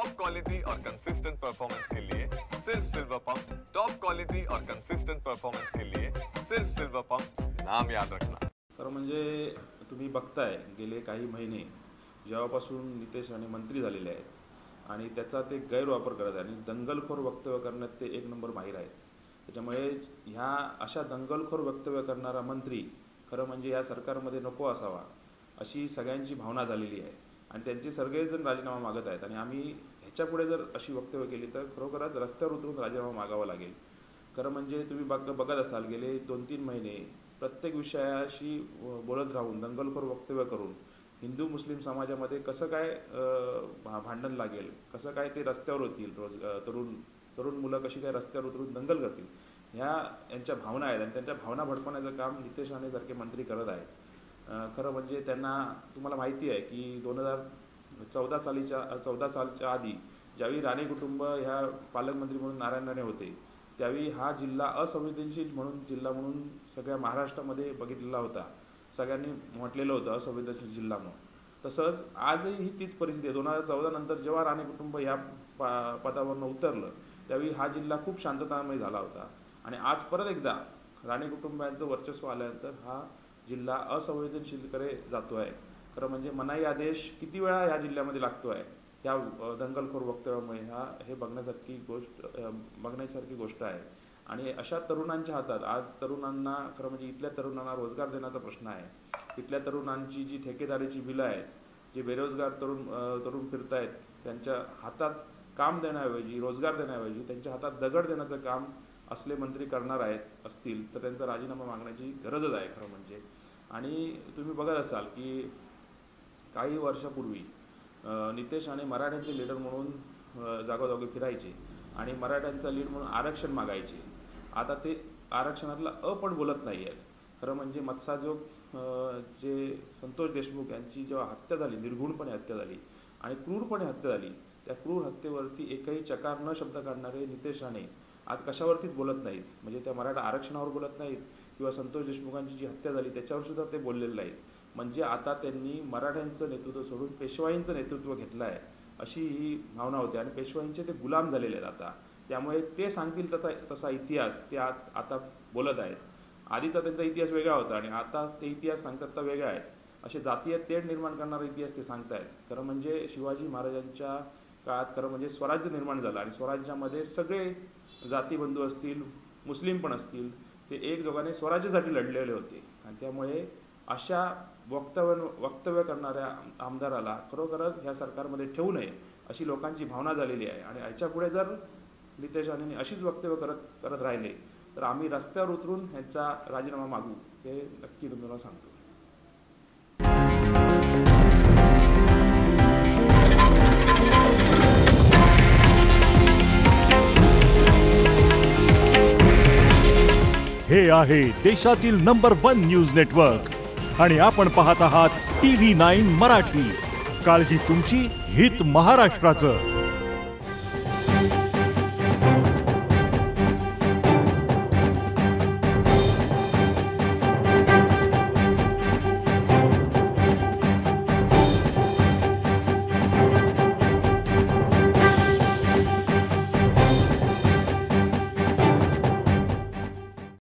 Top quality और consistent performance के लिए सिर्फ सिल्वर पंप। टॉप क्वालिटी और कंसिस्टेंट परफॉर्मेंस के लिए सिर्फ सिल्वर पंप, नाम याद रखना। तर म्हणजे तुम्ही बघताय गेले काही महिने जेव्हापासून नितेश राणे मंत्री झालेले आहेत आणि त्याचा ते गैरवापर करत आहे आणि दंगलखोर वक्तव्य करण्यात ते एक नंबर माहीर आहेत। त्याच्यामुळे ह्या अशा दंगलखोर वक्तव्य करणारा मंत्री खरं म्हणजे या सरकारमध्ये नको असावा अशी सगळ्यांची भावना झालेली आहे आणि त्यांचे सगळेजण राजीनामा मागत आहेत आणि आम्ही ह्याच्यापुढे जर अशी वक्तव्य केली तर खरोखरच रस्त्यावर उतरून राजीनामा मागावा लागेल। खरं म्हणजे तुम्ही बघत असाल गेले 2-3 महिने प्रत्येक विषयाशी बोलत राहून दंगलखोर वक्तव्य करून हिंदू मुस्लिम समाजामध्ये कसं काय भांडण लागेल, कसं काय ते रस्त्यावर होतील, तरुण मुलं कशी काय रस्त्यावर उतरून दंगल करतील, ह्या यांच्या भावना आहेत आणि त्यांच्या भावना भडकवण्याचं काम नितेश राणे सारखे मंत्री करत आहेत। खरं म्हणजे त्यांना तुम्हाला माहिती आहे की 2014 सालच्या आधी ज्यावेळी राणे कुटुंब ह्या पालकमंत्री म्हणून नारायण राणे होते त्यावेळी हा जिल्हा असंवेदनशील जिल्हा म्हणून सगळ्या महाराष्ट्रामध्ये बघितलेला होता, सगळ्यांनी म्हटलेलं होतं असंवेदनशील जिल्हा म्हणून। तसंच आजही ही तीच परिस्थिती आहे। 2014 नंतर जेव्हा राणे कुटुंब या पदावरून उतरलं त्यावेळी हा जिल्हा खूप शांततामय झाला होता आणि आज परत एकदा राणे कुटुंबाचं वर्चस्व आल्यानंतर हा जिल्हा असंवेदनशीलकडे जातो आहे। खरं म्हणजे मनाई आदेश किती वेळा या जिल्ह्यामध्ये लागतो आहे या दंगलखोर वक्तव्यामुळे हे बघण्यासारखी गोष्ट आहे। आणि अशा तरुणांच्या हातात आज तरुणांना खरं म्हणजे इथल्या तरुणांना रोजगार देण्याचा प्रश्न आहे। इथल्या तरुणांची जी ठेकेदारीची बिलं आहेत, जे बेरोजगार तरुण फिरतायत त्यांच्या हातात काम देण्याऐवजी रोजगार देण्याऐवजी त्यांच्या हातात दगड देण्याचं काम असले मंत्री करणार असतील तर त्यांचा राजीनामा मागण्याची गरजच आहे खरं म्हणजे। आणि तुम्ही बघत असाल की काही वर्षापूर्वी नितेश राणे मराठ्यांचे लीडर म्हणून जागोजागी फिरायचे आणि मराठ्यांचा लीड म्हणून आरक्षण मागायचे। आता ते आरक्षणातला पण बोलत नाही आहेत। खरं म्हणजे मत्साजोग जे संतोष देशमुख यांची जेव्हा हत्या झाली, निर्घुणपणे हत्या झाली आणि क्रूरपणे हत्या झाली, त्या क्रूर हत्येवरती एकही चकार न शब्द काढणारे नितेश राणे आज कशावरतीच बोलत नाहीत। म्हणजे त्या मराठा आरक्षणावर बोलत नाहीत किंवा संतोष देशमुखांची जी हत्या झाली त्याच्यावर सुद्धा ते बोललेले नाहीत। म्हणजे आता त्यांनी मराठ्यांचं नेतृत्व सोडून पेशवाईंचं नेतृत्व घेतलं आहे अशी ही भावना होते आणि पेशवाईंचे ते गुलाम झालेले आहेत आता। त्यामुळे ते सांगतील तसा इतिहास ते आता बोलत आहेत। आधीचा त्यांचा इतिहास वेगळा होता आणि आता ते इतिहास सांगतात तर वेगळा आहे। असे जातीय तेढ निर्माण करणारा इतिहास ते सांगतायत। खरं म्हणजे शिवाजी महाराजांच्या काळात खरं म्हणजे स्वराज्य निर्माण झालं आणि स्वराज्यामध्ये सगळे जातीबंधू असतील, मुस्लिम पण असतील, ते एकजोगाने स्वराज्यासाठी लढलेले होते आणि त्यामुळे अशा वक्तव्य करणाऱ्या आमदाराला खरोखरच ह्या सरकारमध्ये ठेवू नये अशी लोकांची भावना झालेली आहे। आणि याच्या पुढे जर नितेश राणेंनी अशीच वक्तव्य करत राहिले तर आम्ही रस्त्यावर उतरून ह्यांचा राजीनामा मागू हे नक्की तुम्हाला सांगतो। हे आहे देशातील नंबर 1 न्यूज नेटवर्क आणि आपण पाहत आहात TV9 मराठी। काळजी तुमची, हित महाराष्ट्राचं।